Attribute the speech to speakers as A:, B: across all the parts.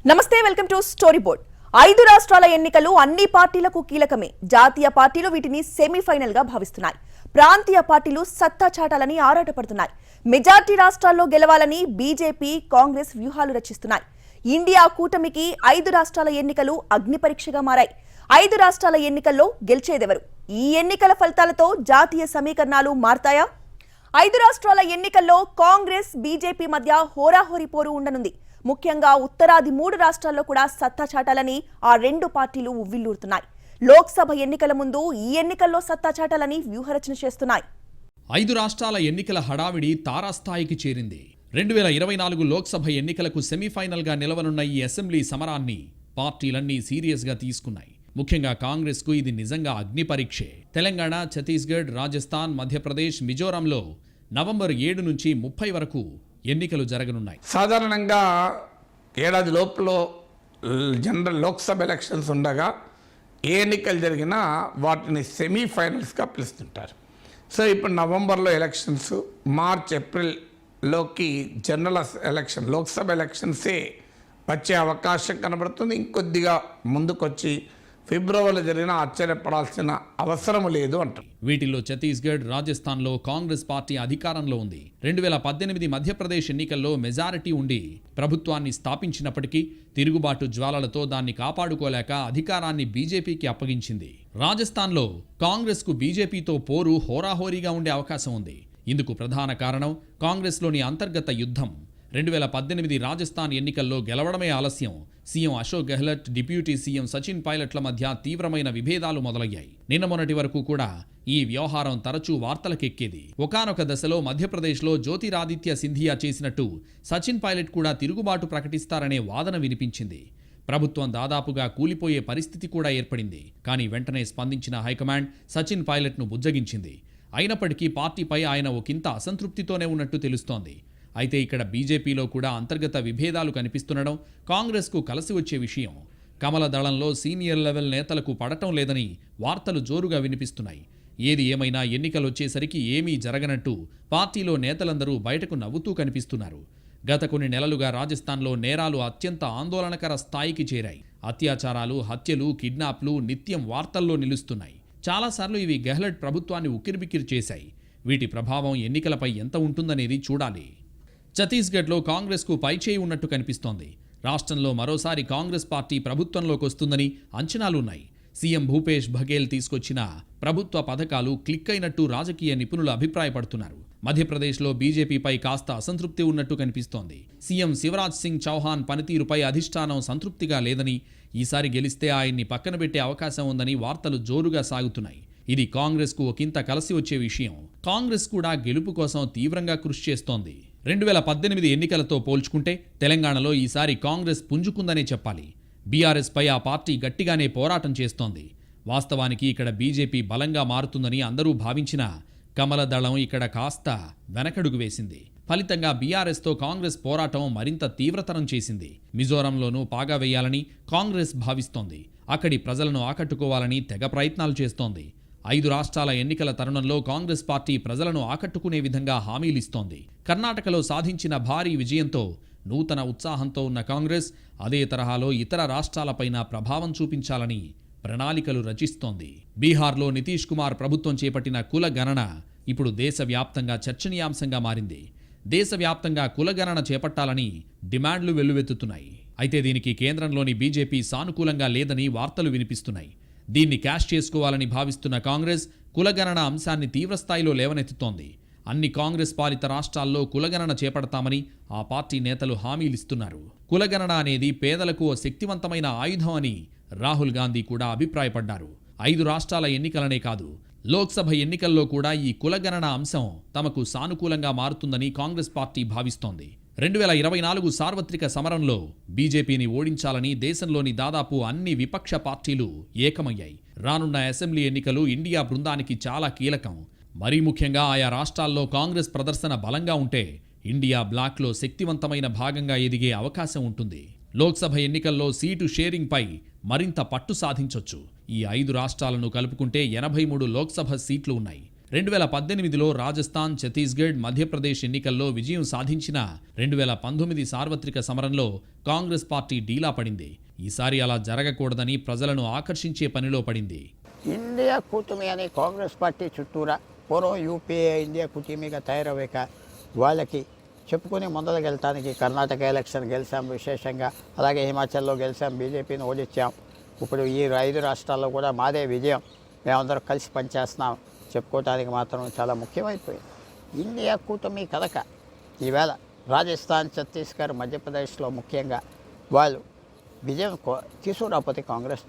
A: నమస్తే, welcome to story board. 5 రాష్ట్రాల ఎన్నికలు అన్ని పార్టీలకు కీలకమే. జాతీయ పార్టీలు వీటిని సెమీఫైనల్ గా భావిస్తున్నాయి. ప్రాంతీయ పార్టీలు సత్తా చాటాలని ఆరాటపడుతున్నాయి. మెజార్టీ రాష్ట్రాల్లో గెలవాలని బీజేపీ, కాంగ్రెస్ వ్యూహాలు రచిస్తున్నాయి. ఇండియా కూటమికి 5 రాష్ట్రాల ఎన్నికలు అగ్ని పరీక్షగా మారాయి. 5 రాష్ట్రాల ఎన్నికల్లో గెలిచేదెవరు? ఈ ఎన్నికల ఫలితాలతో జాతీయ సమీకరణాలు మారతాయా? 5 రాష్ట్రాల ఎన్నికల్లో కాంగ్రెస్, బీజేపీ మధ్య హోరాహోరీ పోరు ఉండనుంది. ముఖ్యంగా ఉత్తరాది 3 రాష్ట్రాల్లో కూడా సత్తా చాటాలని ఆ రెండు పార్టీలు ఉవ్విళ్లూరుతున్నాయి. లోక్సభ ఎన్నికల ముందు ఈ ఎన్నికల్లో సత్తా చాటాలని వ్యూహరచన చేస్తున్నాయి.
B: 5 రాష్ట్రాల ఎన్నికల హడావిడి తారాస్థాయికి చేరింది. 2024 లోక్సభ ఎన్నికలకు సెమీఫైనల్గా నిలవనున్న ఈ అసెంబ్లీ సమరాన్ని పార్టీలన్నీ సీరియస్గా తీసుకున్నాయి. ముఖ్యంగా కాంగ్రెస్కు ఇది నిజంగా అగ్ని పరీక్షే. తెలంగాణ, ఛత్తీస్గఢ్, రాజస్థాన్, మధ్యప్రదేశ్, మిజోరాంలో నవంబర్ 7 నుంచి 30 వరకు ఎన్నికలు జరగనున్నాయి.
C: సాధారణంగా ఏడాది లోపల జనరల్ లోక్సభ ఎలక్షన్స్ ఉండగా ఏ ఎన్నికలు జరిగినా వాటిని సెమీఫైనల్స్గా పిలుస్తుంటారు. సో ఇప్పుడు నవంబర్లో ఎలక్షన్స్, మార్చ్, ఏప్రిల్లోకి జనరల్ ఎలక్షన్, లోక్సభ ఎలక్షన్సే వచ్చే అవకాశం కనబడుతుంది. ఇంకొద్దిగా ముందుకొచ్చి ఫిబ్రవరిలో జరిగిన ఆశ్చర్యపడాల్సిన అవసరం లేదు అంటారు.
B: వీటిల్లో ఛత్తీస్గఢ్, రాజస్థాన్లో కాంగ్రెస్ పార్టీ అధికారంలో ఉంది. 2018 మధ్యప్రదేశ్ ఎన్నికల్లో మెజారిటీ ఉండి ప్రభుత్వాన్ని స్థాపించినప్పటికీ తిరుగుబాటు జ్వాలలతో దాన్ని కాపాడుకోలేక అధికారాన్ని బీజేపీకి అప్పగించింది. రాజస్థాన్లో కాంగ్రెస్కు బీజేపీతో పోరు హోరాహోరీగా ఉండే అవకాశం ఉంది. ఇందుకు ప్రధాన కారణం కాంగ్రెస్లోని అంతర్గత యుద్ధం. 2018 రాజస్థాన్ ఎన్నికల్లో గెలవడమే ఆలస్యం. CM Ashok Gehlot, deputy CM Sachin పైలట్ల మధ్య తీవ్రమైన విభేదాలు మొదలయ్యాయి. నిన్న మొన్నటి వరకు కూడా ఈ వ్యవహారం తరచూ వార్తలకెక్కేది. ఒకానొక దశలో మధ్యప్రదేశ్లో జ్యోతిరాదిత్య సింధియా చేసినట్టు సచిన్ పైలట్ కూడా తిరుగుబాటు ప్రకటిస్తారనే వాదన వినిపించింది. ప్రభుత్వం దాదాపుగా కూలిపోయే పరిస్థితి కూడా ఏర్పడింది. కానీ వెంటనే స్పందించిన హైకమాండ్ సచిన్ పైలట్ను బుజ్జగించింది. అయినప్పటికీ పార్టీపై ఆయన ఒకంత అసంతృప్తితోనే ఉన్నట్టు తెలుస్తోంది. అయితే ఇక్కడ బీజేపీలో కూడా అంతర్గత విభేదాలు కనిపిస్తుండడం కాంగ్రెస్కు కలిసి వచ్చే విషయం. కమల దళంలో సీనియర్ లెవెల్ నేతలకు పడటం లేదని వార్తలు జోరుగా వినిపిస్తున్నాయి. ఏది ఏమైనా ఎన్నికలొచ్చేసరికి ఏమీ జరగనట్టు పార్టీలో నేతలందరూ బయటకు నవ్వుతూ కనిపిస్తున్నారు. గత కొన్ని నెలలుగా రాజస్థాన్లో నేరాలు అత్యంత ఆందోళనకర స్థాయికి చేరాయి. అత్యాచారాలు, హత్యలు, కిడ్నాప్లు నిత్యం వార్తల్లో నిలుస్తున్నాయి. చాలాసార్లు ఇవి గెహ్లట్ ప్రభుత్వాన్ని ఉక్కిరిబిక్కిరి చేశాయి. వీటి ప్రభావం ఎన్నికలపై ఎంత ఉంటుందనేది చూడాలి. ఛత్తీస్గఢ్లో కాంగ్రెస్కు పైచేయి ఉన్నట్టు కనిపిస్తోంది. రాష్ట్రంలో మరోసారి కాంగ్రెస్ పార్టీ ప్రభుత్వంలోకి వస్తుందని అంచనాలున్నాయి. సీఎం భూపేష్ బఘేల్ తీసుకొచ్చిన ప్రభుత్వ పథకాలు క్లిక్ అయినట్టు రాజకీయ నిపుణులు అభిప్రాయపడుతున్నారు. మధ్యప్రదేశ్లో బీజేపీపై కాస్త అసంతృప్తి ఉన్నట్టు కనిపిస్తోంది. సీఎం శివరాజ్ సింగ్ చౌహాన్ పనితీరుపై అధిష్టానం సంతృప్తిగా లేదని, ఈసారి గెలిస్తే ఆయన్ని పక్కన పెట్టే అవకాశం ఉందని వార్తలు జోరుగా సాగుతున్నాయి. ఇది కాంగ్రెస్కు ఒకంత కలిసి వచ్చే విషయం. కాంగ్రెస్ కూడా గెలుపు కోసం తీవ్రంగా కృషి చేస్తోంది. 2018 ఎన్నికలతో పోల్చుకుంటే తెలంగాణలో ఈసారి కాంగ్రెస్ పుంజుకుందనే చెప్పాలి. బీఆర్ఎస్పై ఆ పార్టీ గట్టిగానే పోరాటం చేస్తోంది. వాస్తవానికి ఇక్కడ బీజేపీ బలంగా మారుతుందని అందరూ భావించినా కమల దళం ఇక్కడ కాస్త వెనకడుగు వేసింది. ఫలితంగా బీఆర్ఎస్తో కాంగ్రెస్ పోరాటం మరింత తీవ్రతరం చేసింది. మిజోరంలోనూ పాగా వేయాలని కాంగ్రెస్ భావిస్తోంది. అక్కడి ప్రజలను ఆకట్టుకోవాలని తెగ ప్రయత్నాలు చేస్తోంది. 5 రాష్ట్రాల ఎన్నికల తరుణంలో కాంగ్రెస్ పార్టీ ప్రజలను ఆకట్టుకునే విధంగా హామీలిస్తోంది. కర్ణాటకలో సాధించిన భారీ విజయంతో నూతన ఉత్సాహంతో ఉన్న కాంగ్రెస్ అదే తరహాలో ఇతర రాష్ట్రాలపైన ప్రభావం చూపించాలని ప్రణాళికలు రచిస్తోంది. బీహార్లో నితీష్ కుమార్ ప్రభుత్వం చేపట్టిన కుల గణన ఇప్పుడు దేశవ్యాప్తంగా చర్చనీయాంశంగా మారింది. దేశవ్యాప్తంగా కులగణన చేపట్టాలని డిమాండ్లు వెల్లువెత్తుతున్నాయి. అయితే దీనికి కేంద్రంలోని బీజేపీ సానుకూలంగా లేదని వార్తలు వినిపిస్తున్నాయి. దీన్ని క్యాష్ చేసుకోవాలని భావిస్తున్న కాంగ్రెస్ కులగణన అంశాన్ని తీవ్రస్థాయిలో లేవనెత్తుతోంది. అన్ని కాంగ్రెస్ పాలిత రాష్ట్రాల్లో కులగణన చేపడతామని ఆ పార్టీ నేతలు హామీలిస్తున్నారు. కులగణన అనేది పేదలకు ఓ శక్తివంతమైన ఆయుధం అని రాహుల్ గాంధీ కూడా అభిప్రాయపడ్డారు. 5 రాష్ట్రాల ఎన్నికలనే కాదు, లోక్సభ ఎన్నికల్లో కూడా ఈ కులగణన అంశం తమకు సానుకూలంగా మారుతుందని కాంగ్రెస్ పార్టీ భావిస్తోంది. 2024 సార్వత్రిక సమరంలో బీజేపీని ఓడించాలని దేశంలోని దాదాపు అన్ని విపక్ష పార్టీలు ఏకమయ్యాయి. రానున్న అసెంబ్లీ ఎన్నికలు ఇండియా బృందానికి చాలా కీలకం. మరీ ముఖ్యంగా ఆయా రాష్ట్రాల్లో కాంగ్రెస్ ప్రదర్శన బలంగా ఉంటే ఇండియా బ్లాక్లో శక్తివంతమైన భాగంగా ఎదిగే అవకాశం ఉంటుంది. లోక్సభ ఎన్నికల్లో సీటు షేరింగ్పై మరింత పట్టు సాధించొచ్చు. ఈ 5 రాష్ట్రాలను కలుపుకుంటే 83 లోక్సభ సీట్లు ఉన్నాయి. 2018లో రాజస్థాన్, ఛత్తీస్గఢ్, మధ్యప్రదేశ్ ఎన్నికల్లో విజయం సాధించిన 2019 సార్వత్రిక సమరంలో కాంగ్రెస్ పార్టీ డీలా పడింది. ఈసారి అలా జరగకూడదని ప్రజలను ఆకర్షించే పనిలో పడింది.
D: ఇండియా కూటమి అనే కాంగ్రెస్ పార్టీ చుట్టూరా పూర్వం యూపీఏ ఇండియా కూటమిగా తయారవ్వక వాళ్ళకి చెప్పుకుని ముందరకెళ్ళటానికి కర్ణాటక ఎలక్షన్ గెలిచాం విశేషంగా, అలాగే హిమాచల్లో గెలిచాం, బీజేపీని ఓడించాం. ఇప్పుడు ఈ 5 రాష్ట్రాల్లో కూడా మాదే విజయం, మేమందరం కలిసి పనిచేస్తున్నాం చెప్పుకోవటానికి మాత్రం చాలా ముఖ్యమైపోయింది. ఇండియా కూటమి కనుక ఈవేళ రాజస్థాన్, ఛత్తీస్గఢ్, మధ్యప్రదేశ్లో ముఖ్యంగా వాళ్ళు విజయం తీసుకురాకపోతే కాంగ్రెస్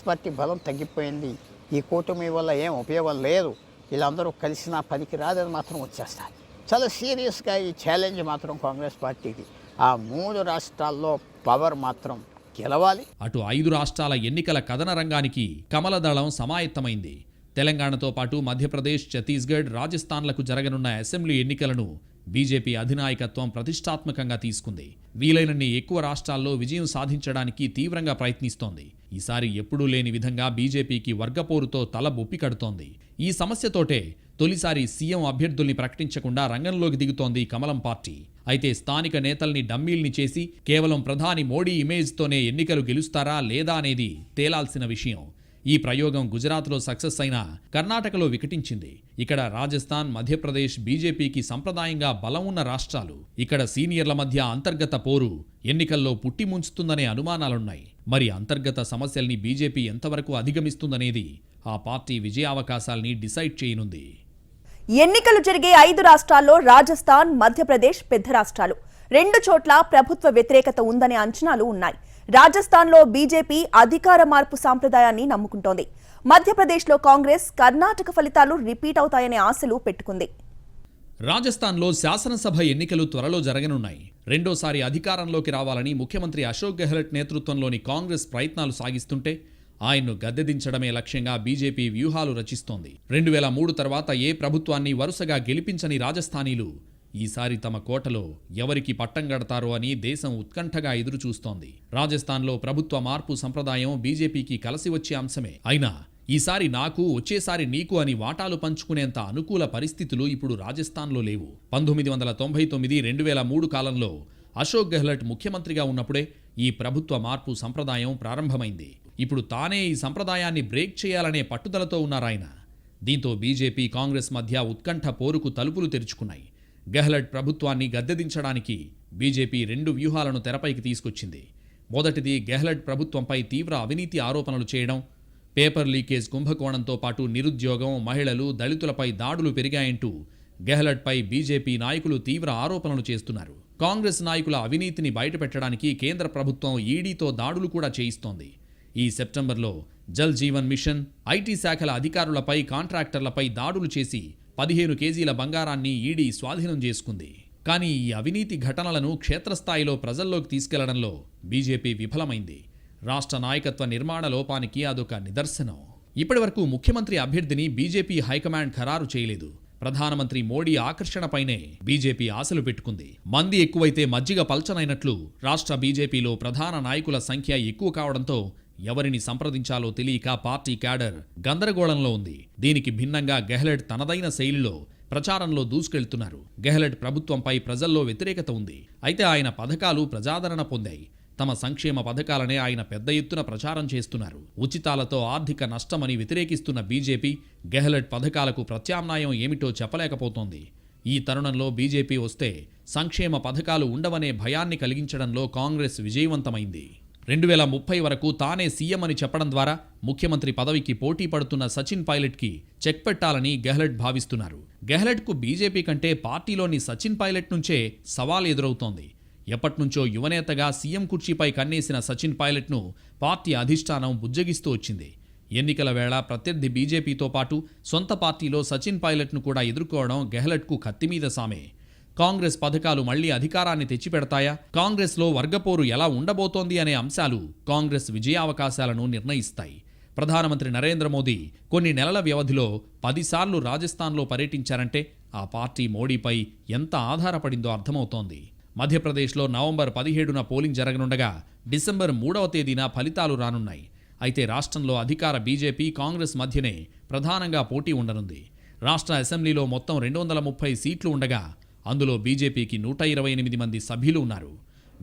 D: పార్టీ బలం తగ్గిపోయింది, ఈ కూటమి వల్ల ఏం ఉపయోగం లేదు, వీళ్ళందరూ కలిసినా పనికి రాదని మాత్రం వచ్చేస్తారు. చాలా సీరియస్గా ఈ ఛాలెంజ్ మాత్రం కాంగ్రెస్ పార్టీకి. ఆ 3 రాష్ట్రాల్లో పవర్ మాత్రం గెలవాలి.
B: అటు 5 రాష్ట్రాల ఎన్నికల కథన రంగానికి కమలదళం సమాయత్తమైంది. తెలంగాణతో పాటు మధ్యప్రదేశ్, ఛత్తీస్గఢ్, రాజస్థాన్లకు జరగనున్న అసెంబ్లీ ఎన్నికలను బీజేపీ అధినాయకత్వం ప్రతిష్టాత్మకంగా తీసుకుంది. వీలైనన్ని ఎక్కువ రాష్ట్రాల్లో విజయం సాధించడానికి తీవ్రంగా ప్రయత్నిస్తోంది. ఈసారి ఎప్పుడూ లేని విధంగా బీజేపీకి వర్గపోరుతో తల బొప్పి కడుతోంది. ఈ సమస్యతోటే తొలిసారి సీఎం అభ్యర్థుల్ని ప్రకటించకుండా రంగంలోకి దిగుతోంది కమలం పార్టీ. అయితే స్థానిక నేతల్ని డమ్మీల్ని చేసి కేవలం ప్రధాని మోడీ ఇమేజ్తోనే ఎన్నికలు గెలుస్తారా లేదా అనేది తేలాల్సిన విషయం. ఈ ప్రయోగం గుజరాత్లో సక్సెస్ అయినా కర్ణాటకలో వికటించింది. ఇక్కడ రాజస్థాన్, మధ్యప్రదేశ్ బీజేపీకి సంప్రదాయంగా బలం ఉన్న రాష్ట్రాలు. ఇక్కడ సీనియర్ల మధ్య అంతర్గత పోరు ఎన్నికల్లో పుట్టి ముంచుతుందనే అనుమానాలున్నాయి. మరి అంతర్గత సమస్యల్ని బీజేపీ ఎంతవరకు అధిగమిస్తుందనేది ఆ పార్టీ విజయావకాశాల్ని డిసైడ్ చేయనుంది.
A: ఎన్నికలు జరిగే 5 రాష్ట్రాల్లో రాజస్థాన్, మధ్యప్రదేశ్ పెద్ద రాష్ట్రాలు. 2 చోట్ల ప్రభుత్వ వ్యతిరేకత ఉందనే అంచనాలు ఉన్నాయి. రాజస్థాన్లో బీజేపీ అధికార మార్పు సాంప్రదాయాన్ని నమ్ముకుంటోంది. మధ్యప్రదేశ్లో కాంగ్రెస్, కర్ణాటక ఫలితాలు రిపీట్ అవుతాయనే ఆశలు పెట్టుకుంది.
B: రాజస్థాన్లో శాసనసభ ఎన్నికలు త్వరలో జరగనున్నాయి. రెండోసారి అధికారంలోకి రావాలని ముఖ్యమంత్రి అశోక్ గెహ్లట్ నేతృత్వంలోని కాంగ్రెస్ ప్రయత్నాలు సాగిస్తుంటే ఆయన్ను గద్దెదించడమే లక్ష్యంగా బీజేపీ వ్యూహాలు రచిస్తోంది. 2003 తర్వాత ఏ ప్రభుత్వాన్ని వరుసగా గెలిపించని రాజస్థానీలు ఈసారి తమ కోటలో ఎవరికి పట్టం గడతారో అని దేశం ఉత్కంఠగా ఎదురుచూస్తోంది. రాజస్థాన్లో ప్రభుత్వ మార్పు సంప్రదాయం బీజేపీకి కలిసి వచ్చే అంశమే. అయినా ఈసారి నాకు, వచ్చేసారి నీకు అని వాటాలు పంచుకునేంత అనుకూల పరిస్థితులు ఇప్పుడు రాజస్థాన్లో లేవు. 1999-2003 కాలంలో అశోక్ గెహ్లట్ ముఖ్యమంత్రిగా ఉన్నప్పుడే ఈ ప్రభుత్వ మార్పు సంప్రదాయం ప్రారంభమైంది. ఇప్పుడు తానే ఈ సంప్రదాయాన్ని బ్రేక్ చేయాలనే పట్టుదలతో ఉన్నారాయన. దీంతో బీజేపీ, కాంగ్రెస్ మధ్య ఉత్కంఠ పోరుకు తలుపులు తెరుచుకున్నాయి. గెహ్లట్ ప్రభుత్వాన్ని గద్దెదించడానికి బీజేపీ 2 వ్యూహాలను తెరపైకి తీసుకొచ్చింది. మొదటిది గెహ్లట్ ప్రభుత్వంపై తీవ్ర అవినీతి ఆరోపణలు చేయడం. పేపర్ లీకేజ్ కుంభకోణంతో పాటు నిరుద్యోగం, మహిళలు, దళితులపై దాడులు పెరిగాయంటూ గెహ్లట్పై బీజేపీ నాయకులు తీవ్ర ఆరోపణలు చేస్తున్నారు. కాంగ్రెస్ నాయకుల అవినీతిని బయటపెట్టడానికి కేంద్ర ప్రభుత్వం ఈడీతో దాడులు కూడా చేయిస్తోంది. ఈ సెప్టెంబర్లో జల్ జీవన్ మిషన్, ఐటీ శాఖల అధికారులపై, కాంట్రాక్టర్లపై దాడులు చేసి 15 కేజీల బంగారాన్ని ఈడీ స్వాధీనం చేసుకుంది. కానీ ఈ అవినీతి ఘటనలను క్షేత్రస్థాయిలో ప్రజల్లోకి తీసుకెళ్లడంలో బీజేపీ విఫలమైంది. రాష్ట్ర నాయకత్వ నిర్మాణ లోపానికి అదొక నిదర్శనం. ఇప్పటివరకు ముఖ్యమంత్రి అభ్యర్థిని బీజేపీ హైకమాండ్ ఖరారు చేయలేదు. ప్రధానమంత్రి మోడీ ఆకర్షణపైనే బీజేపీ ఆశలు పెట్టుకుంది. మంది ఎక్కువైతే మజ్జిగ పల్చనైనట్లు రాష్ట్ర బీజేపీలో ప్రధాన నాయకుల సంఖ్య ఎక్కువ కావడంతో ఎవరిని సంప్రదించాలో తెలియక పార్టీ క్యాడర్ గందరగోళంలో ఉంది. దీనికి భిన్నంగా గెహ్లట్ తనదైన శైలిలో ప్రచారంలో దూసుకెళ్తున్నారు. గెహ్లట్ ప్రభుత్వంపై ప్రజల్లో వ్యతిరేకత ఉంది. అయితే ఆయన పథకాలు ప్రజాదరణ పొందాయి. తమ సంక్షేమ పథకాలనే ఆయన పెద్ద ఎత్తున ప్రచారం చేస్తున్నారు. ఉచితాలతో ఆర్థిక నష్టమని వ్యతిరేకిస్తున్న బీజేపీ గెహ్లట్ పథకాలకు ప్రత్యామ్నాయం ఏమిటో చెప్పలేకపోతోంది. ఈ తరుణంలో బీజేపీ వస్తే సంక్షేమ పథకాలు ఉండవనే భయాన్ని కలిగించడంలో కాంగ్రెస్ విజయవంతమైంది. 2030 వరకు తానే సీఎం అని చెప్పడం ద్వారా ముఖ్యమంత్రి పదవికి పోటీ పడుతున్న సచిన్ పైలట్కి చెక్ పెట్టాలని గెహ్లట్ భావిస్తున్నారు. గెహ్లట్కు బీజేపీ కంటే పార్టీలోని సచిన్ పైలట్ నుంచే సవాల్ ఎదురవుతోంది. ఎప్పట్నుంచో యువనేతగా సీఎం కుర్చీపై కన్నేసిన సచిన్ పైలట్ను పార్టీ అధిష్టానం బుజ్జగిస్తూ వచ్చింది. ఎన్నికల వేళ ప్రత్యర్థి బీజేపీతో పాటు సొంత పార్టీలో సచిన్ పైలట్ను కూడా ఎదుర్కోవడం గెహ్లట్కు కత్తిమీద సామే. కాంగ్రెస్ పథకాలు మళ్లీ అధికారాన్ని తెచ్చిపెడతాయా, కాంగ్రెస్లో వర్గపోరు ఎలా ఉండబోతోంది అనే అంశాలు కాంగ్రెస్ విజయావకాశాలను నిర్ణయిస్తాయి. ప్రధానమంత్రి నరేంద్ర మోదీ కొన్ని నెలల వ్యవధిలో 10 సార్లు రాజస్థాన్లో పర్యటించారంటే ఆ పార్టీ మోడీపై ఎంత ఆధారపడిందో అర్థమవుతోంది. మధ్యప్రదేశ్లో నవంబర్ 17న పోలింగ్ జరగనుండగా డిసెంబర్ 3వ తేదీన ఫలితాలు రానున్నాయి. అయితే రాష్ట్రంలో అధికార బీజేపీ, కాంగ్రెస్ మధ్యనే ప్రధానంగా పోటీ ఉండనుంది. రాష్ట్ర అసెంబ్లీలో మొత్తం 230 సీట్లు ఉండగా అందులో బీజేపీకి 128 మంది సభ్యులు ఉన్నారు.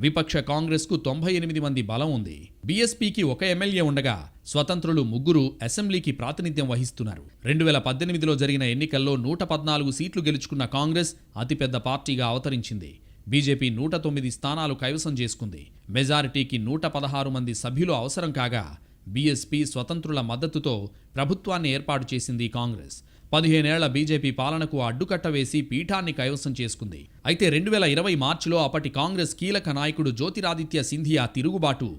B: విపక్ష కాంగ్రెస్కు 98 మంది బలం ఉంది. బీఎస్పీకి 1 ఎమ్మెల్యే ఉండగా స్వతంత్రులు 3 అసెంబ్లీకి ప్రాతినిధ్యం వహిస్తున్నారు. 2018లో జరిగిన ఎన్నికల్లో 114 సీట్లు గెలుచుకున్న కాంగ్రెస్ అతిపెద్ద పార్టీగా అవతరించింది. బీజేపీ 109 స్థానాలు కైవసం చేసుకుంది. మెజారిటీకి 116 మంది సభ్యులు అవసరం కాగా బీఎస్పీ స్వతంత్రుల మద్దతుతో ప్రభుత్వాన్ని ఏర్పాటు చేసింది కాంగ్రెస్. 15 ఏళ్ల బీజేపీ పాలనకు అడ్డుకట్ట వేసి పీఠాన్ని కైవసం చేసుకుంది. అయితే 2020 మార్చిలో అప్పటి కాంగ్రెస్ కీలక నాయకుడు జ్యోతిరాదిత్య సింధియా తిరుగుబాటు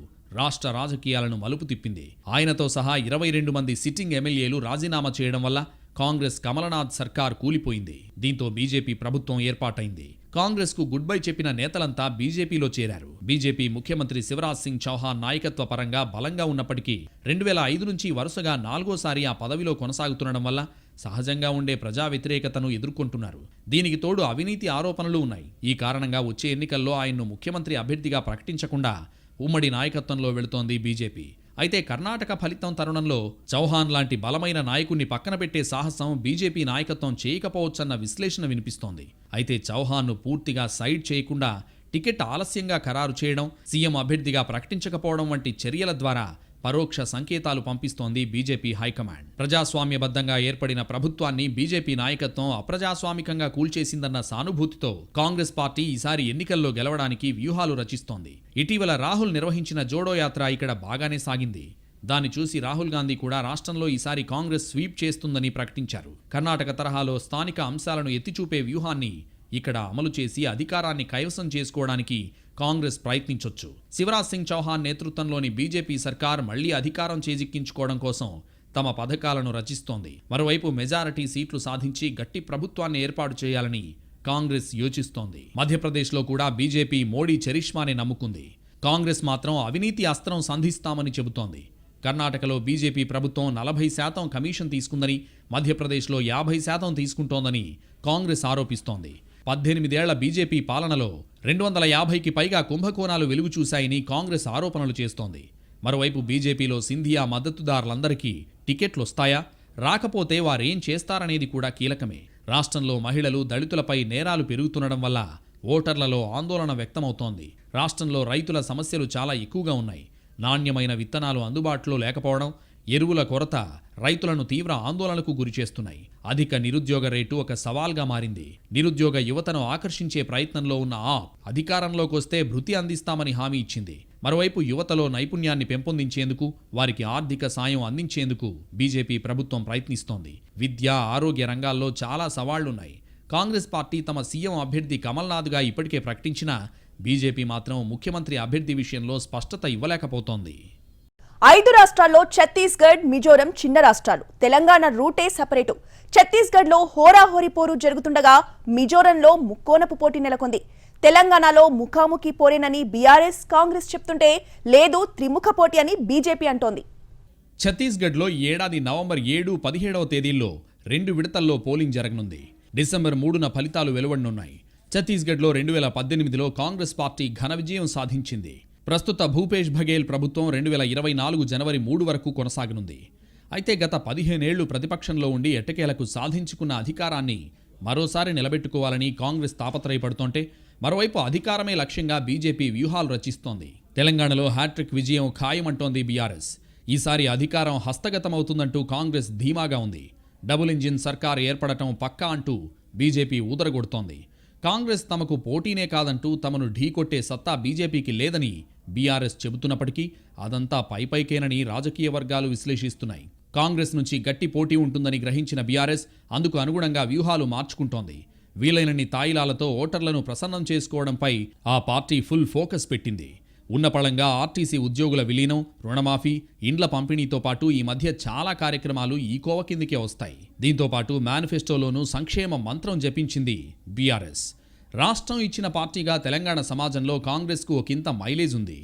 B: రాష్ట్ర రాజకీయాలను మలుపు తిప్పింది. ఆయనతో సహా 22 మంది సిట్టింగ్ ఎమ్మెల్యేలు రాజీనామా చేయడం వల్ల కాంగ్రెస్ కమలనాథ్ సర్కార్ కూలిపోయింది. దీంతో బీజేపీ ప్రభుత్వం ఏర్పాటైంది. కాంగ్రెస్కు గుడ్ బై చెప్పిన నేతలంతా బీజేపీలో చేరారు. బీజేపీ ముఖ్యమంత్రి శివరాజ్ సింగ్ చౌహాన్ నాయకత్వ పరంగా బలంగా ఉన్నప్పటికీ 2005 నుంచి వరుసగా 4వసారి ఆ పదవిలో కొనసాగుతుండడం వల్ల సహజంగా ఉండే ప్రజా వ్యతిరేకతను ఎదుర్కొంటున్నారు. దీనికి తోడు అవినీతి ఆరోపణలు ఉన్నాయి. ఈ కారణంగా వచ్చే ఎన్నికల్లో ఆయన్ను ముఖ్యమంత్రి అభ్యర్థిగా ప్రకటించకుండా ఉమ్మడి నాయకత్వంలో వెళుతోంది బీజేపీ. అయితే కర్ణాటక ఫలితం తరుణంలో చౌహాన్ లాంటి బలమైన నాయకుణ్ణి పక్కన పెట్టే సాహసం బీజేపీ నాయకత్వం చేయకపోవచ్చన్న విశ్లేషణ వినిపిస్తోంది. అయితే చౌహాన్ను పూర్తిగా సైడ్ చేయకుండా టికెట్ ఆలస్యంగా ఖరారు చేయడం, సీఎం అభ్యర్థిగా ప్రకటించకపోవడం వంటి చర్యల ద్వారా పరోక్ష సంకేతాలు పంపిస్తోంది బీజేపీ హైకమాండ్. ప్రజాస్వామ్యబద్ధంగా ఏర్పడిన ప్రభుత్వాన్ని బీజేపీ నాయకత్వం అప్రజాస్వామికంగా కూల్చేసిందన్న సానుభూతితో కాంగ్రెస్ పార్టీ ఈసారి ఎన్నికల్లో గెలవడానికి వ్యూహాలు రచిస్తోంది. ఇటీవల రాహుల్ నిర్వహించిన జోడో యాత్ర ఇక్కడ బాగానే సాగింది. దాన్ని చూసి రాహుల్ గాంధీ కూడా రాష్ట్రంలో ఈసారి కాంగ్రెస్ స్వీప్ చేస్తుందని ప్రకటించారు. కర్ణాటక తరహాలో స్థానిక అంశాలను ఎత్తిచూపే వ్యూహాన్ని ఇక్కడ అమలు చేసి అధికారాన్ని కైవసం చేసుకోవడానికి కాంగ్రెస్ ప్రయత్నించొచ్చు. శివరాజ్ సింగ్ చౌహాన్ నేతృత్వంలోని బీజేపీ సర్కార్ మళ్లీ అధికారం చేజిక్కించుకోవడం కోసం తమ పథకాలను రచిస్తోంది. మరోవైపు మెజారిటీ సీట్లు సాధించి గట్టి ప్రభుత్వాన్ని ఏర్పాటు చేయాలని కాంగ్రెస్ యోచిస్తోంది. మధ్యప్రదేశ్లో కూడా బీజేపీ మోడీ చరిష్మాని నమ్ముకుంది. కాంగ్రెస్ మాత్రం అవినీతి అస్త్రం సంధిస్తామని చెబుతోంది. కర్ణాటకలో బీజేపీ ప్రభుత్వం 40% కమిషన్ తీసుకుందని, మధ్యప్రదేశ్లో 50% తీసుకుంటోందని కాంగ్రెస్ ఆరోపిస్తోంది. 18 ఏళ్ల బీజేపీ పాలనలో 250కి పైగా కుంభకోణాలు వెలుగు చూశాయని కాంగ్రెస్ ఆరోపణలు చేస్తోంది. మరోవైపు బీజేపీలో సింధియా మద్దతుదారులందరికీ టికెట్లొస్తాయా, రాకపోతే వారేం చేస్తారనేది కూడా కీలకమే. రాష్ట్రంలో మహిళలు, దళితులపై నేరాలు పెరుగుతుండడం వల్ల ఓటర్లలో ఆందోళన వ్యక్తమవుతోంది. రాష్ట్రంలో రైతుల సమస్యలు చాలా ఎక్కువగా ఉన్నాయి. నాణ్యమైన విత్తనాలు అందుబాటులో లేకపోవడం, ఎరువుల కొరత రైతులను తీవ్ర ఆందోళనకు గురిచేస్తున్నాయి. అధిక నిరుద్యోగ రేటు ఒక సవాల్గా మారింది. నిరుద్యోగ యువతను ఆకర్షించే ప్రయత్నంలో ఉన్న ఆప్ అధికారంలోకి వస్తే భృతి అందిస్తామని హామీ ఇచ్చింది. మరోవైపు యువతలో నైపుణ్యాన్ని పెంపొందించేందుకు, వారికి ఆర్థిక సాయం అందించేందుకు బీజేపీ ప్రభుత్వం ప్రయత్నిస్తోంది. విద్య, ఆరోగ్య రంగాల్లో చాలా సవాళ్లున్నాయి. కాంగ్రెస్ పార్టీ తమ సీఎం అభ్యర్థి కమల్నాథ్గా ఇప్పటికే ప్రకటించినా బీజేపీ మాత్రం ముఖ్యమంత్రి అభ్యర్థి విషయంలో స్పష్టత ఇవ్వలేకపోతోంది.
A: 5 రాష్ట్రాల్లో ఛత్తీస్గఢ్, మిజోరం చిన్న రాష్ట్రాలు. తెలంగాణ రూటే సపరేటు. ఛత్తీస్గఢ్లో హోరాహోరీ పోరు జరుగుతుండగా మిజోరంలో ముక్కోనపు పోటీ నెలకొంది. తెలంగాణలో ముఖాముఖి పోరేనని బీఆర్ఎస్, కాంగ్రెస్ చెప్తుంటే లేదు త్రిముఖ పోటీ అని బీజేపీ అంటోంది.
B: ఛత్తీస్గఢ్లో ఈ ఏడాది నవంబర్ 7, 17వ తేదీల్లో 2 విడతల్లో పోలింగ్ జరగనుంది. డిసెంబర్ 3న ఫలితాలు వెలువడనున్నాయి. ఛత్తీస్గఢ్లో 2018లో కాంగ్రెస్ పార్టీ ఘన విజయం సాధించింది. ప్రస్తుత భూపేష్ బఘేల్ ప్రభుత్వం 2024 జనవరి 3 వరకు కొనసాగనుంది. అయితే గత 15 ఏళ్లు ప్రతిపక్షంలో ఉండి ఎట్టకేలకు సాధించుకున్న అధికారాన్ని మరోసారి నిలబెట్టుకోవాలని కాంగ్రెస్ తాపత్రయపడుతోంటే, మరోవైపు అధికారమే లక్ష్యంగా బీజేపీ వ్యూహాలు రచిస్తోంది. తెలంగాణలో హ్యాట్రిక్ విజయం ఖాయమంటోంది బీఆర్ఎస్. ఈసారి అధికారం హస్తగతమవుతుందంటూ కాంగ్రెస్ ధీమాగా ఉంది. డబుల్ ఇంజిన్ సర్కార్ ఏర్పడటం పక్కా అంటూ బీజేపీ ఊదరగొడుతోంది. కాంగ్రెస్ తమకు పోటీనే కాదంటూ తమను ఢీకొట్టే సత్తా బీజేపీకి లేదని బీఆర్ఎస్ చెబుతున్నప్పటికీ అదంతా పైపైకేనని రాజకీయ వర్గాలు విశ్లేషిస్తున్నాయి. కాంగ్రెస్ నుంచి గట్టి పోటీ ఉంటుందని గ్రహించిన బీఆర్ఎస్ అందుకు అనుగుణంగా వ్యూహాలు మార్చుకుంటోంది. వీలైనన్ని తాయిలాలతో ఓటర్లను ప్రసన్నం చేసుకోవడంపై ఆ పార్టీ ఫుల్ ఫోకస్ పెట్టింది. ఉన్నపళంగా ఆర్టీసీ ఉద్యోగుల విలీనం, రుణమాఫీ, ఇండ్ల పంపిణీతో పాటు ఈ మధ్య చాలా కార్యక్రమాలు ఈ కోవ కిందికే వస్తాయి. దీంతో పాటు మేనిఫెస్టోలోనూ సంక్షేమ మంత్రం జపించింది బీఆర్ఎస్. రాష్ట్రం ఇచ్చిన పార్టీగా తెలంగాణ సమాజంలో కాంగ్రెస్కు ఒకంత మైలేజ్ ఉంది.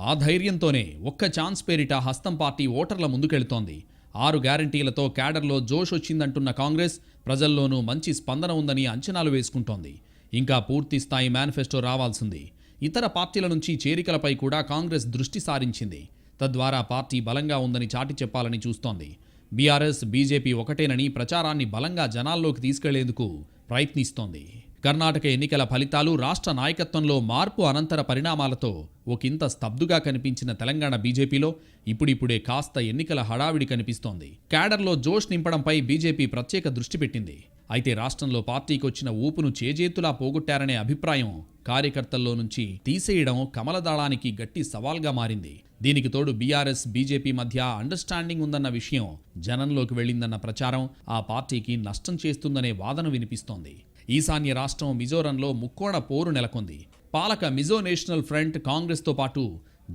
B: ఆ ధైర్యంతోనే ఒక్క ఛాన్స్ పేరిట హస్తం పార్టీ ఓటర్ల ముందుకెళ్తోంది. 6 గ్యారంటీలతో క్యాడర్లో జోష్ వచ్చిందంటున్న కాంగ్రెస్ ప్రజల్లోనూ మంచి స్పందన ఉందని అంచనాలు వేసుకుంటోంది. ఇంకా పూర్తి స్థాయి మేనిఫెస్టో రావాల్సింది. ఇతర పార్టీల నుంచి చేరికలపై కూడా కాంగ్రెస్ దృష్టి సారించింది. తద్వారా పార్టీ బలంగా ఉందని చాటి చెప్పాలని చూస్తోంది. బీఆర్ఎస్, బీజేపీ ఒకటేనని ప్రచారాన్ని బలంగా జనాల్లోకి తీసుకెళ్లేందుకు ప్రయత్నిస్తోంది. కర్ణాటక ఎన్నికల ఫలితాలు, రాష్ట్ర నాయకత్వంలో మార్పు అనంతర పరిణామాలతో ఒకంత స్తబ్దుగా కనిపించిన తెలంగాణ బీజేపీలో ఇప్పుడిప్పుడే కాస్త ఎన్నికల హడావిడి కనిపిస్తోంది. క్యాడర్లో జోష్ నింపడంపై బీజేపీ ప్రత్యేక దృష్టి పెట్టింది. అయితే రాష్ట్రంలో పార్టీకి వచ్చిన ఊపును చేజేతులా పోగొట్టారనే అభిప్రాయం కార్యకర్తల్లో నుంచి తీసేయడం కమలదళానికి గట్టి సవాల్గా మారింది. దీనికి తోడు బీఆర్ఎస్, బీజేపీ మధ్య అండర్స్టాండింగ్ ఉందన్న విషయం జనంలోకి వెళ్లిందన్న ప్రచారం ఆ పార్టీకి నష్టం చేస్తుందనే వాదన వినిపిస్తోంది. ఈశాన్య రాష్ట్రం మిజోరంలో ముక్కోణ పోరు నెలకొంది. పాలక మిజో నేషనల్ ఫ్రంట్, కాంగ్రెస్తో పాటు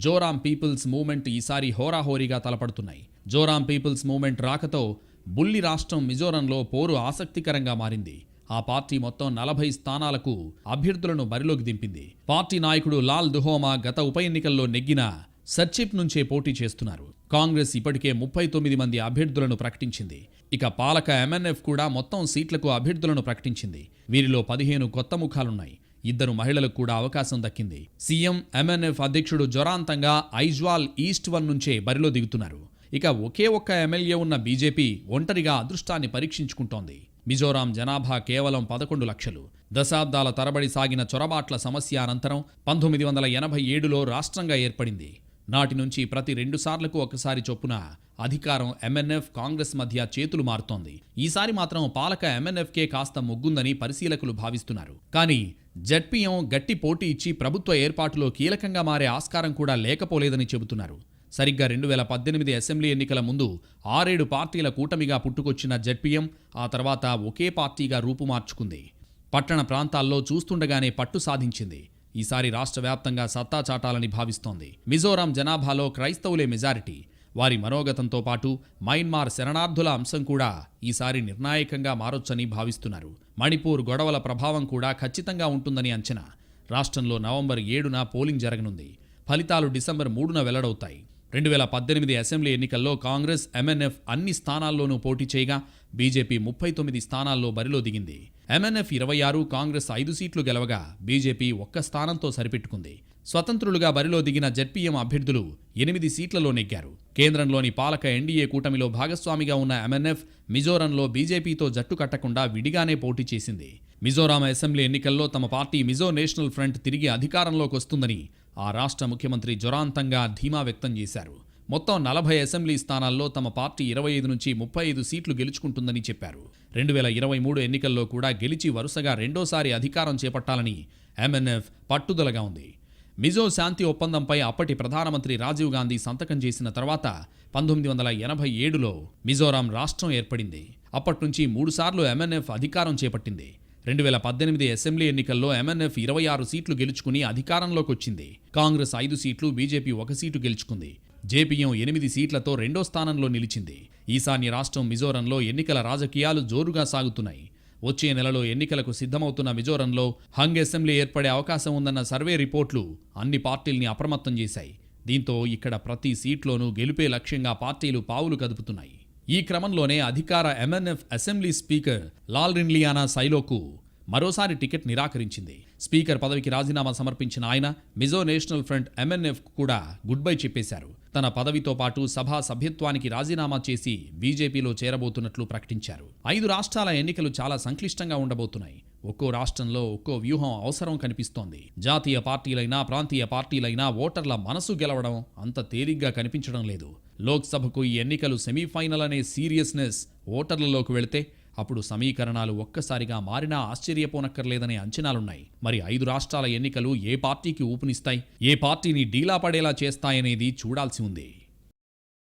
B: జోరాం పీపుల్స్ మూవ్మెంట్ ఈసారి హోరాహోరీగా తలపడుతున్నాయి. జోరాం పీపుల్స్ మూవ్మెంట్ రాకతో బుల్లి రాష్ట్రం మిజోరంలో పోరు ఆసక్తికరంగా మారింది. ఆ పార్టీ మొత్తం 40 స్థానాలకు అభ్యర్థులను బరిలోకి దింపింది. పార్టీ నాయకుడు లాల్ దుహోమా గత ఉప ఎన్నికల్లో నెగ్గిన సర్చిప్ నుంచే పోటీ చేస్తున్నారు. కాంగ్రెస్ ఇప్పటికే 39 మంది అభ్యర్థులను ప్రకటించింది. ఇక పాలక ఎంఎన్ఎఫ్ కూడా మొత్తం సీట్లకు అభ్యర్థులను ప్రకటించింది. వీరిలో 15 కొత్త ముఖాలున్నాయి. 2 మహిళలకు కూడా అవకాశం దక్కింది. సీఎం, ఎంఎన్ఎఫ్ అధ్యక్షుడు జొరాంతంగా ఐజ్వాల్ ఈస్ట్ 1 నుంచే బరిలో దిగుతున్నారు. ఇక ఒకే ఒక్క ఎమ్మెల్యే ఉన్న బీజేపీ ఒంటరిగా అదృష్టాన్ని పరీక్షించుకుంటోంది. మిజోరాం జనాభా కేవలం 11 లక్షలు. దశాబ్దాల తరబడి సాగిన చొరబాట్ల సమస్య అనంతరం 1987లో రాష్ట్రంగా ఏర్పడింది. నాటి నుంచి ప్రతి 2 సార్లకు ఒకసారి చొప్పున అధికారం ఎంఎన్ఎఫ్, కాంగ్రెస్ మధ్య చేతులు మారుతోంది. ఈసారి మాత్రం పాలక ఎంఎన్ఎఫ్కే కాస్త మొగ్గుందని పరిశీలకులు భావిస్తున్నారు. కానీ జెడ్పీఎం గట్టి పోటీ ఇచ్చి ప్రభుత్వ ఏర్పాటులో కీలకంగా మారే ఆస్కారం కూడా లేకపోలేదని చెబుతున్నారు. సరిగ్గా 2018 అసెంబ్లీ ఎన్నికల ముందు 6-7 పార్టీల కూటమిగా పుట్టుకొచ్చిన జెడ్పీఎం ఆ తర్వాత ఒకే పార్టీగా రూపుమార్చుకుంది. పట్టణ ప్రాంతాల్లో చూస్తుండగానే పట్టు సాధించింది. ఈసారి రాష్ట్ర వ్యాప్తంగా సత్తా చాటాలని భావిస్తోంది. మిజోరాం జనాభాలో క్రైస్తవులే మెజారిటీ. వారి మనోగతంతో పాటు మయన్మార్ శరణార్థుల అంశం కూడా ఈసారి నిర్ణాయకంగా మారొచ్చని భావిస్తున్నారు. మణిపూర్ గొడవల ప్రభావం కూడా ఖచ్చితంగా ఉంటుందని అంచనా. రాష్ట్రంలో నవంబర్ 7న పోలింగ్ జరగనుంది. ఫలితాలు డిసెంబర్ 3న వెల్లడవుతాయి. 2018 అసెంబ్లీ ఎన్నికల్లో కాంగ్రెస్, ఎంఎన్ఎఫ్ అన్ని స్థానాల్లోనూ పోటీ చేయగా బీజేపీ 39 స్థానాల్లో బరిలో దిగింది. ఎంఎన్ఎఫ్ 26, కాంగ్రెస్ 5 సీట్లు గెలవగా బీజేపీ 1 స్థానంతో సరిపెట్టుకుంది. స్వతంత్రులుగా బరిలో దిగిన జెడ్పీఎం అభ్యర్థులు 8 సీట్లలో నెగ్గారు. కేంద్రంలోని పాలక ఎన్డీఏ కూటమిలో భాగస్వామిగా ఉన్న ఎంఎన్ఎఫ్ మిజోరంలో బీజేపీతో జట్టు కట్టకుండా విడిగానే పోటీ చేసింది. మిజోరాం అసెంబ్లీ ఎన్నికల్లో తమ పార్టీ మిజో నేషనల్ ఫ్రంట్ తిరిగి అధికారంలోకి వస్తుందని ఆ రాష్ట్ర ముఖ్యమంత్రి జొరాంతంగా ధీమా వ్యక్తం చేశారు. మొత్తం 40 అసెంబ్లీ స్థానాల్లో తమ పార్టీ 25 నుంచి 35 సీట్లు గెలుచుకుంటుందని చెప్పారు. 2023 ఎన్నికల్లో కూడా గెలిచి వరుసగా రెండోసారి అధికారం చేపట్టాలని ఎంఎన్ఎఫ్ పట్టుదలగా ఉంది. మిజో శాంతి ఒప్పందంపై అప్పటి ప్రధానమంత్రి రాజీవ్ గాంధీ సంతకం చేసిన తర్వాత 1987లో మిజోరాం రాష్ట్రం ఏర్పడింది. అప్పట్నుంచి 3 సార్లు ఎంఎన్ఎఫ్ అధికారం చేపట్టింది. 2018 అసెంబ్లీ ఎన్నికల్లో ఎంఎన్ఎఫ్ 26 సీట్లు గెలుచుకుని అధికారంలోకి వచ్చింది. కాంగ్రెస్ 5 సీట్లు, బీజేపీ 1 సీటు గెలుచుకుంది. జేపీఎం 8 సీట్లతో రెండో స్థానంలో నిలిచింది. ఈశాన్య రాష్ట్రం మిజోరంలో ఎన్నికల రాజకీయాలు జోరుగా సాగుతున్నాయి. వచ్చే నెలలో ఎన్నికలకు సిద్ధమవుతున్న మిజోరంలో హంగ్ అసెంబ్లీ ఏర్పడే అవకాశం ఉందన్న సర్వే రిపోర్ట్లు అన్ని పార్టీల్ని అప్రమత్తం చేశాయి. దీంతో ఇక్కడ ప్రతి సీట్లోనూ గెలుపే లక్ష్యంగా పార్టీలు పావులు కదుపుతున్నాయి. ఈ క్రమంలోనే అధికార ఎంఎన్ఎఫ్ అసెంబ్లీ స్పీకర్ లాల్రిన్లియానా సైలోకు మరోసారి టికెట్ నిరాకరించింది. స్పీకర్ పదవికి రాజీనామా సమర్పించిన ఆయన మిజో నేషనల్ ఫ్రంట్ ఎంఎన్ఎఫ్ కూడా గుడ్ బై చెప్పేశారు. తన పదవితో పాటు సభా సభ్యత్వానికి రాజీనామా చేసి బీజేపీలో చేరబోతున్నట్లు ప్రకటించారు. 5 రాష్ట్రాల ఎన్నికలు చాలా సంక్లిష్టంగా ఉండబోతున్నాయి. ఒక్కో రాష్ట్రంలో ఒక్కో వ్యూహం అవసరం కనిపిస్తోంది. జాతీయ పార్టీలైనా, ప్రాంతీయ పార్టీలైనా ఓటర్ల మనసు గెలవడం అంత తేలిగ్గా కనిపించడం లేదు. లోక్సభకు ఈ ఎన్నికలు సెమీఫైనల్ అనే సీరియస్నెస్ ఓటర్లలోకి వెళితే అప్పుడు సమీకరణాలు ఒక్కసారిగా మారినా ఆశ్చర్యపోనక్కర్లేదనే అంచనాలున్నాయి. మరి 5 రాష్ట్రాల ఎన్నికలు ఏ పార్టీకి ఊపునిస్తాయి, ఏ పార్టీని డీలా పడేలా చేస్తాయనేది చూడాల్సి ఉంది.